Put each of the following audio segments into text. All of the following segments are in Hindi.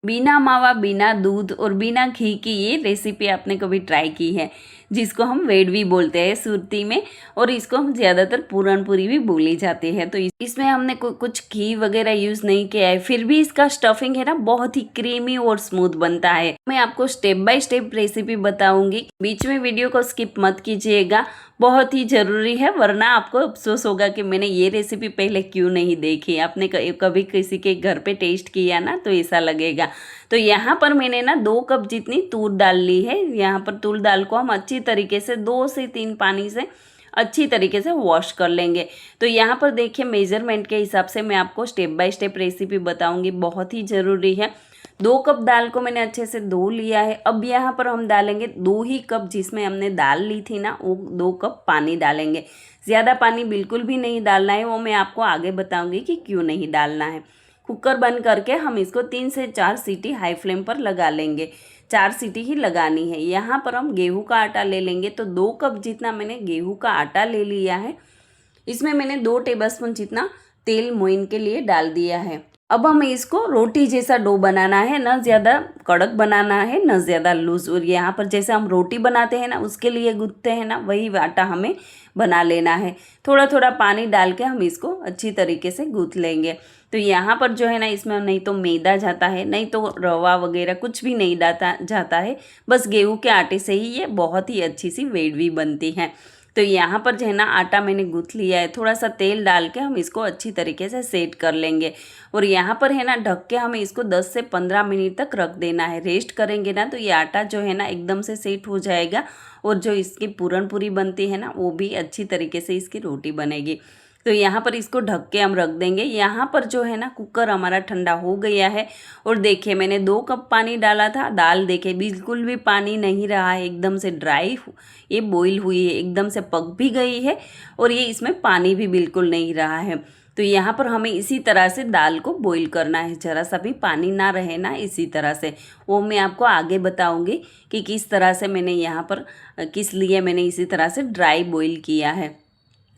बिना मावा, बिना दूध और बिना घी की ये रेसिपी आपने कभी ट्राई की है, जिसको हम वेडवी बोलते हैं सुरती में, और इसको हम ज़्यादातर पूरनपूरी भी बोली जाती है। तो इसमें हमने कुछ घी वगैरह यूज़ नहीं किया है, फिर भी इसका स्टफिंग है ना बहुत ही क्रीमी और स्मूथ बनता है। मैं आपको स्टेप बाय स्टेप रेसिपी बताऊंगी, बीच में वीडियो को स्किप मत कीजिएगा, बहुत ही ज़रूरी है, वरना आपको अफसोस होगा कि मैंने ये रेसिपी पहले क्यों नहीं देखी। आपने कभी किसी के घर पे टेस्ट किया ना तो ऐसा लगेगा। तो यहाँ पर मैंने ना 2 कप जितनी तूर दाल ली है। यहाँ पर तूर दाल को हम अच्छी तरीके से 2 से 3 पानी से अच्छी तरीके से वॉश कर लेंगे। तो यहाँ पर देखिए मेजरमेंट के हिसाब से मैं आपको स्टेप बाय स्टेप रेसिपी बताऊंगी, बहुत ही ज़रूरी है। 2 कप दाल को मैंने अच्छे से धो लिया है। अब यहाँ पर हम डालेंगे 2 ही कप, जिसमें हमने दाल ली थी ना वो 2 कप पानी डालेंगे। ज़्यादा पानी बिल्कुल भी नहीं डालना है, वो मैं आपको आगे बताऊंगी कि क्यों नहीं डालना है। कुकर बंद करके हम इसको 3 से 4 सीटी हाई फ्लेम पर लगा लेंगे। 4 सीटी ही लगानी है। यहाँ पर हम गेहूं का आटा ले लेंगे, तो 2 कप जितना मैंने गेहूं का आटा ले लिया है। इसमें मैंने 2 टेबलस्पून जितना तेल मोइन के लिए डाल दिया है। अब हमें इसको रोटी जैसा डो बनाना है, ना ज़्यादा कड़क बनाना है ना ज़्यादा लूज। और यहाँ पर जैसे हम रोटी बनाते हैं ना उसके लिए गूंथते हैं ना, वही आटा हमें बना लेना है। थोड़ा थोड़ा पानी डाल के हम इसको अच्छी तरीके से गूंथ लेंगे। तो यहाँ पर जो है ना इसमें नहीं तो मैदा जाता है, नहीं तो रवा वगैरह कुछ भी नहीं जाता है, बस गेहूं के आटे से ही ये बहुत ही अच्छी सी वेडवी बनती है। तो यहाँ पर जो है ना आटा मैंने गूंथ लिया है। थोड़ा सा तेल डाल के हम इसको अच्छी तरीके से सेट कर लेंगे। और यहाँ पर है ना ढक के हमें इसको 10 से 15 मिनट तक रख देना है। रेस्ट करेंगे ना तो ये आटा जो है ना एकदम से सेट हो जाएगा, और जो इसकी पूरनपूरी बनती है ना वो भी अच्छी तरीके से इसकी रोटी बनेगी। तो यहाँ पर इसको ढक के हम रख देंगे। यहाँ पर जो है ना कुकर हमारा ठंडा हो गया है, और देखिए मैंने 2 कप पानी डाला था। दाल देखिए बिल्कुल भी पानी नहीं रहा है, एकदम से ड्राई ये बॉईल हुई है, एकदम से पक भी गई है, और ये इसमें पानी भी बिल्कुल नहीं रहा है। तो यहाँ पर हमें इसी तरह से दाल को बॉईल करना है, ज़रा सा भी पानी ना रहे ना, इसी तरह से। वो मैं आपको आगे बताऊँगी कि किस तरह से मैंने यहाँ पर किस लिए मैंने इसी तरह से ड्राई बॉईल किया है,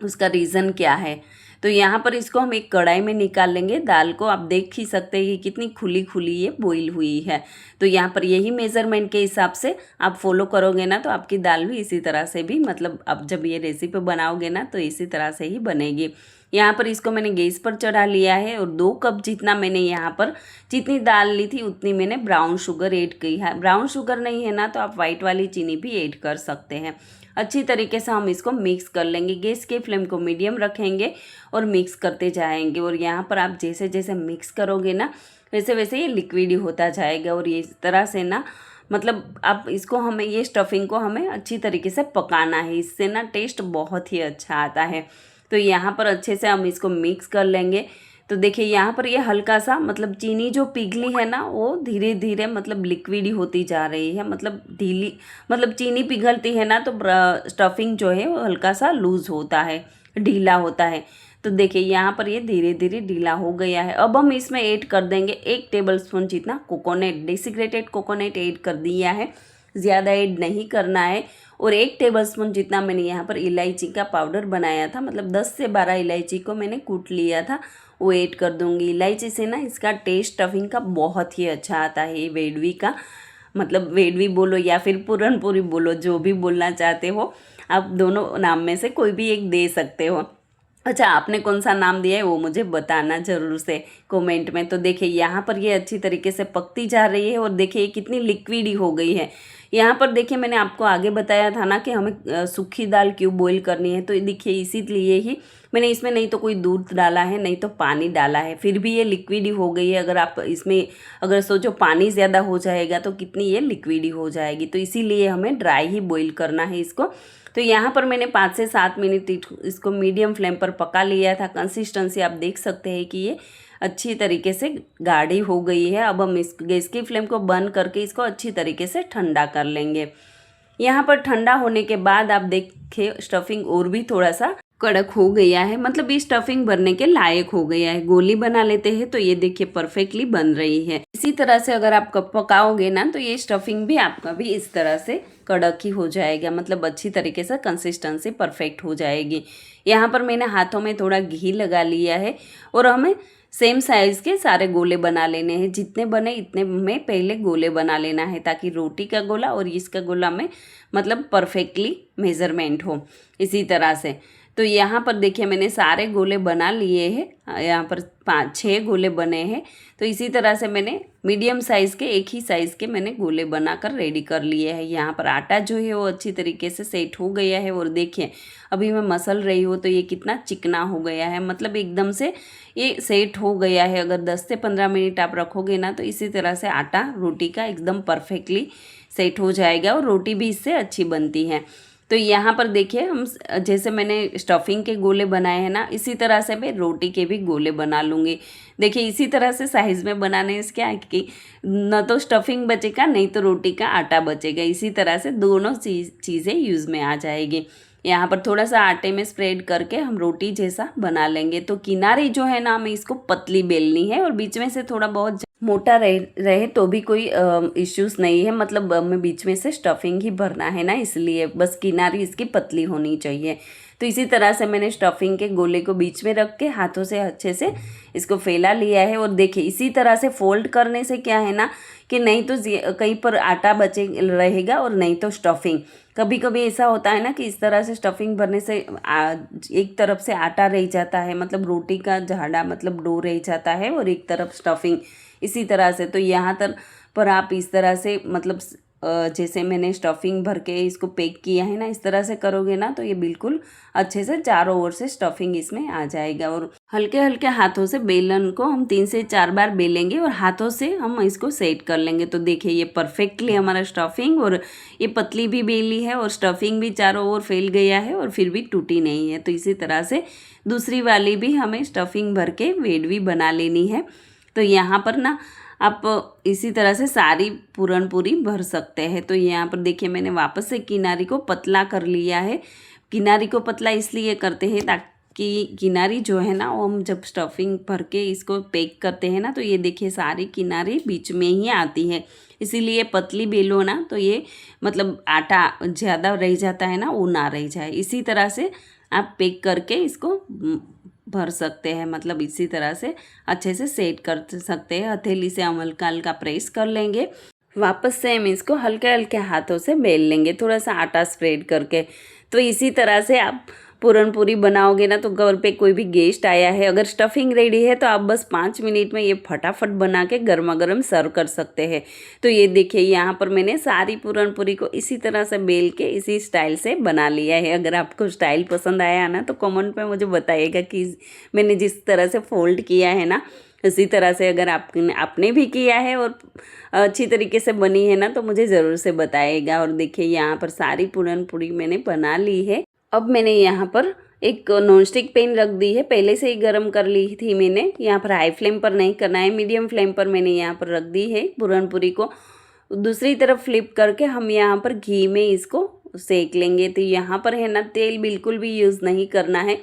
उसका रीज़न क्या है। तो यहाँ पर इसको हम एक कढ़ाई में निकाल लेंगे। दाल को आप देख ही सकते हैं कि कितनी खुली खुली ये बॉईल हुई है। तो यहाँ पर यही मेज़रमेंट के हिसाब से आप फॉलो करोगे ना तो आपकी दाल भी इसी तरह से भी, मतलब अब जब ये रेसिपी बनाओगे ना तो इसी तरह से ही बनेगी। यहाँ पर इसको मैंने गैस पर चढ़ा लिया है, और 2 कप जितना मैंने यहाँ पर जितनी दाल ली थी उतनी मैंने ब्राउन शुगर ऐड की है। ब्राउन शुगर नहीं है ना तो आप वाइट वाली चीनी भी ऐड कर सकते हैं। अच्छी तरीके से हम इसको मिक्स कर लेंगे। गैस के फ्लेम को मीडियम रखेंगे और मिक्स करते जाएंगे। और यहाँ पर आप जैसे जैसे मिक्स करोगे ना वैसे वैसे ये लिक्विड होता जाएगा। और ये इस तरह से ना, मतलब आप इसको हमें ये स्टफिंग को हमें अच्छी तरीके से पकाना है, इससे ना टेस्ट बहुत ही अच्छा आता है। तो यहाँ पर अच्छे से हम इसको मिक्स कर लेंगे। तो देखिए यहाँ पर ये हल्का सा, मतलब चीनी जो पिघली है ना वो धीरे धीरे मतलब लिक्विड होती जा रही है, मतलब ढीली, मतलब चीनी पिघलती है ना तो स्टफिंग जो है वो हल्का सा लूज होता है, ढीला होता है। तो देखिए यहाँ पर ये धीरे धीरे ढीला हो गया है। अब हम इसमें ऐड कर देंगे 1 टेबलस्पून जितना कोकोनट, डेसिक्रेटेड कोकोनट ऐड कर दिया है, ज़्यादा ऐड नहीं करना है। और 1 टेबलस्पून जितना मैंने यहाँ पर इलायची का पाउडर बनाया था, मतलब 10 से 12 इलायची को मैंने कूट लिया था, वो ऐड कर दूँगी। इलायची से ना इसका टेस्ट स्टफिंग का बहुत ही अच्छा आता है। ये वेडवी का, मतलब वेडवी बोलो या फिर पूरनपूरी बोलो, जो भी बोलना चाहते हो आप, दोनों नाम में से कोई भी एक दे सकते हो। अच्छा, आपने कौन सा नाम दिया है वो मुझे बताना ज़रूर से कमेंट में। तो देखिए यहाँ पर ये अच्छी तरीके से पकती जा रही है, और देखिए ये कितनी लिक्विडी हो गई है। यहाँ पर देखिए मैंने आपको आगे बताया था ना कि हमें सूखी दाल क्यों बॉईल करनी है। तो देखिए इसीलिए ही मैंने इसमें नहीं तो कोई दूध डाला है नहीं तो पानी डाला है, फिर भी ये लिक्विडी हो गई है। अगर आप इसमें अगर सोचो पानी ज़्यादा हो जाएगा तो कितनी ये लिक्विडी हो जाएगी। तो इसीलिए हमें ड्राई ही बॉईल करना है इसको। तो यहाँ पर मैंने 5 से 7 मिनट इसको मीडियम फ्लेम पर पका लिया था। कंसिस्टेंसी आप देख सकते हैं कि ये अच्छी तरीके से गाढ़ी हो गई है। अब हम इस गैस की फ्लेम को बंद करके इसको अच्छी तरीके से ठंडा कर लेंगे। यहाँ पर ठंडा होने के बाद आप देखिए स्टफिंग और भी थोड़ा सा कड़क हो गया है, मतलब ये स्टफिंग भरने के लायक हो गया है। गोली बना लेते हैं तो ये देखिए परफेक्टली बन रही है। इसी तरह से अगर आप कब पकाओगे ना तो ये स्टफिंग भी आपका भी इस तरह से कड़क ही हो जाएगा, मतलब अच्छी तरीके से कंसिस्टेंसी परफेक्ट हो जाएगी। यहाँ पर मैंने हाथों में थोड़ा घी लगा लिया है, और हमें सेम साइज़ के सारे गोले बना लेने हैं। जितने बने इतने में पहले गोले बना लेना है, ताकि रोटी का गोला और इसका गोला में मतलब परफेक्टली मेज़रमेंट हो इसी तरह से। तो यहाँ पर देखिए मैंने सारे गोले बना लिए हैं। यहाँ पर 5-6 गोले बने हैं। तो इसी तरह से मैंने मीडियम साइज़ के एक ही साइज़ के मैंने गोले बनाकर रेडी कर लिए हैं। यहाँ पर आटा जो है वो अच्छी तरीके से सेट हो गया है। और देखिए अभी मैं मसल रही हूँ तो ये कितना चिकना हो गया है, मतलब एकदम से ये सेट हो गया है। अगर 10 से 15 मिनट आप रखोगे ना तो इसी तरह से आटा रोटी का एकदम परफेक्टली सेट हो जाएगा और रोटी भी इससे अच्छी बनती है। तो यहाँ पर देखिए हम जैसे मैंने स्टफिंग के गोले बनाए हैं ना, इसी तरह से मैं रोटी के भी गोले बना लूँगी। देखिए इसी तरह से साइज़ में बनाने से क्या है कि न तो स्टफिंग बचेगा नहीं तो रोटी का आटा बचेगा। इसी तरह से दोनों चीज़ें यूज़ में आ जाएगी। यहाँ पर थोड़ा सा आटे में स्प्रेड करके हम रोटी जैसा बना लेंगे। तो किनारी जो है ना हमें इसको पतली बेलनी है और बीच में से थोड़ा बहुत मोटा रहे तो भी कोई इश्यूज़ नहीं है, मतलब हमें बीच में से स्टफिंग ही भरना है ना, इसलिए बस किनारी इसकी पतली होनी चाहिए। तो इसी तरह से मैंने स्टफिंग के गोले को बीच में रख के हाथों से अच्छे से इसको फैला लिया है। और देखिए इसी तरह से फोल्ड करने से क्या है ना कि नहीं तो कहीं पर आटा बचे रहेगा और नहीं तो स्टफिंग। कभी कभी ऐसा होता है ना कि इस तरह से स्टफिंग भरने से एक तरफ से आटा रह जाता है, मतलब रोटी का झाड़ा मतलब डो रह जाता है और एक तरफ स्टफिंग इसी तरह से। तो यहाँ पर आप इस तरह से मतलब जैसे मैंने स्टफिंग भर के इसको पैक किया है ना, इस तरह से करोगे ना तो ये बिल्कुल अच्छे से चारों ओर से स्टफिंग इसमें आ जाएगा। और हल्के हल्के हाथों से बेलन को हम 3 से 4 बार बेलेंगे और हाथों से हम इसको सेट कर लेंगे। तो देखिए ये परफेक्टली हमारा स्टफिंग और ये पतली भी बेली है और स्टफिंग भी चारों ओर फैल गया है और फिर भी टूटी नहीं है। तो इसी तरह से दूसरी वाली भी हमें स्टफिंग भर के वेडवी बना लेनी है। तो यहाँ पर ना आप इसी तरह से सारी पूरन पूरी भर सकते हैं। तो यहाँ पर देखिए मैंने वापस से किनारी को पतला कर लिया है। किनारी को पतला इसलिए करते हैं ताकि किनारी जो है ना वो हम जब स्टफिंग भर के इसको पैक करते हैं ना तो ये देखिए सारी किनारी बीच में ही आती है, इसीलिए पतली बेलो ना तो ये मतलब आटा ज़्यादा रह जाता है ना वो ना रह जाए। इसी तरह से आप पैक करके इसको भर सकते हैं, मतलब इसी तरह से अच्छे से सेट कर सकते हैं। हथेली से हम हल्का हल्का प्रेस कर लेंगे। वापस से हम इसको हल्के हल्के हाथों से बेल लेंगे थोड़ा सा आटा स्प्रेड करके। तो इसी तरह से आप पूरन पूरी बनाओगे ना तो घर पे कोई भी गेस्ट आया है, अगर स्टफिंग रेडी है तो आप बस 5 मिनट में ये फटाफट बना के गर्मा गर्म सर्व कर सकते हैं। तो ये देखिए यहाँ पर मैंने सारी पूरन पूरी को इसी तरह से बेल के इसी स्टाइल से बना लिया है। अगर आपको स्टाइल पसंद आया ना तो कमेंट में मुझे बताइएगा कि मैंने जिस तरह से फोल्ड किया है ना इसी तरह से अगर आपने भी किया है और अच्छी तरीके से बनी है ना तो मुझे ज़रूर से बताइएगा। और देखिए यहाँ पर सारी पूरन पूरी मैंने बना ली है। अब मैंने यहाँ पर एक नॉनस्टिक पैन रख दी है, पहले से ही गर्म कर ली थी मैंने। यहाँ पर हाई फ्लेम पर नहीं करना है, मीडियम फ्लेम पर मैंने यहाँ पर रख दी है पूरन पूरी को। दूसरी तरफ फ्लिप करके हम यहाँ पर घी में इसको सेक लेंगे। तो यहाँ पर है ना तेल बिल्कुल भी यूज़ नहीं करना है,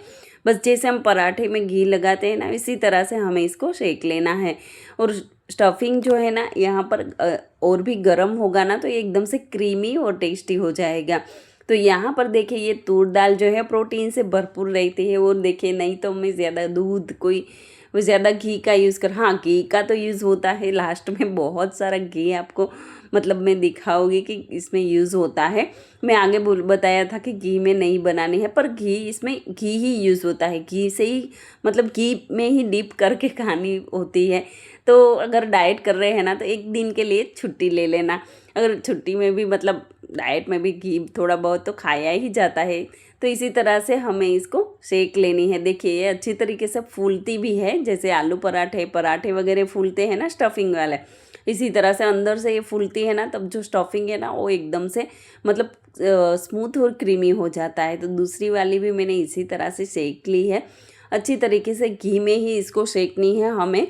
बस जैसे हम पराठे में घी लगाते हैं ना इसी तरह से हमें इसको सेक लेना है। और स्टफिंग जो है ना यहाँ पर और भी गर्म होगा ना तो ये एकदम से क्रीमी और टेस्टी हो जाएगा। तो यहाँ पर देखिए ये तूर दाल जो है प्रोटीन से भरपूर रहती है। और देखिए नहीं तो मैं ज़्यादा दूध कोई ज़्यादा घी का यूज़ हाँ घी का तो यूज़ होता है, लास्ट में बहुत सारा घी आपको मतलब मैं दिखाऊंगी कि इसमें यूज़ होता है। मैं आगे बताया था कि घी में नहीं बनानी है, पर घी इसमें घी ही यूज़ होता है, घी से ही मतलब घी में ही डिप करके खानी होती है। तो अगर डाइट कर रहे हैं ना तो एक दिन के लिए छुट्टी ले लेना। अगर छुट्टी में भी मतलब डाइट में भी घी थोड़ा बहुत तो खाया ही जाता है। तो इसी तरह से हमें इसको सेक लेनी है। देखिए ये अच्छी तरीके से फूलती भी है, जैसे आलू पराठे वगैरह फूलते हैं ना स्टफिंग वाले, इसी तरह से अंदर से ये फूलती है ना तब जो स्टफिंग है ना वो एकदम से मतलब स्मूथ और क्रीमी हो जाता है। तो दूसरी वाली भी मैंने इसी तरह से सेक ली है। अच्छी तरीके से घी में ही इसको सेकनी है हमें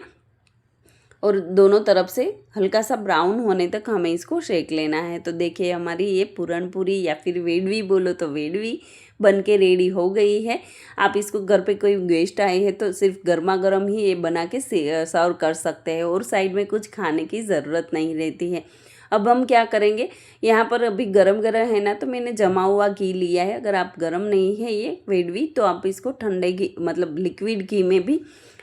और दोनों तरफ से हल्का सा ब्राउन होने तक हमें इसको सेक लेना है। तो देखिए हमारी ये पूरन पूरी या फिर वेडवी बोलो तो वेडवी बन के रेडी हो गई है। आप इसको घर पे कोई गेस्ट आए हैं तो सिर्फ गर्मा गर्म ही ये बना के सर्व कर सकते हैं और साइड में कुछ खाने की ज़रूरत नहीं रहती है। अब हम क्या करेंगे, यहाँ पर अभी गरम गरम है ना तो मैंने जमा हुआ घी लिया है। अगर आप गरम नहीं है ये वेडवी तो आप इसको ठंडे घी मतलब लिक्विड घी में भी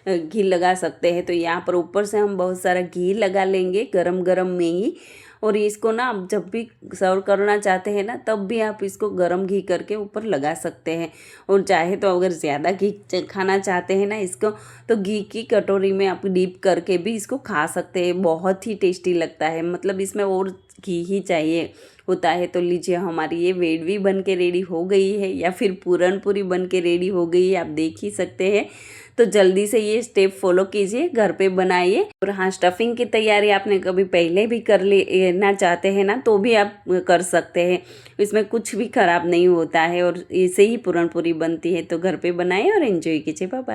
घी लगा सकते हैं। तो यहाँ पर ऊपर से हम बहुत सारा घी लगा लेंगे गरम गरम में ही। और इसको ना आप जब भी सर्व करना चाहते हैं ना, तब भी आप इसको गरम घी करके ऊपर लगा सकते हैं। और चाहे तो अगर ज़्यादा घी खाना चाहते हैं ना इसको, तो घी की कटोरी में आप डीप करके भी इसको खा सकते हैं। बहुत ही टेस्टी लगता है, मतलब इसमें और घी ही चाहिए होता है। तो लीजिए, हमारी ये वेडवी बन के रेडी हो गई है, या फिर पूरन पूरी बन के रेडी हो गई है, आप देख ही सकते हैं। तो जल्दी से ये स्टेप फॉलो कीजिए, घर पे बनाइए। और हाँ, स्टफिंग की तैयारी आपने कभी पहले भी कर लेना चाहते हैं ना, तो भी आप कर सकते हैं। इसमें कुछ भी खराब नहीं होता है और इसे ही पूरन पूरी बनती है। तो घर पे बनाइए और एंजॉय कीजिए। Bye bye.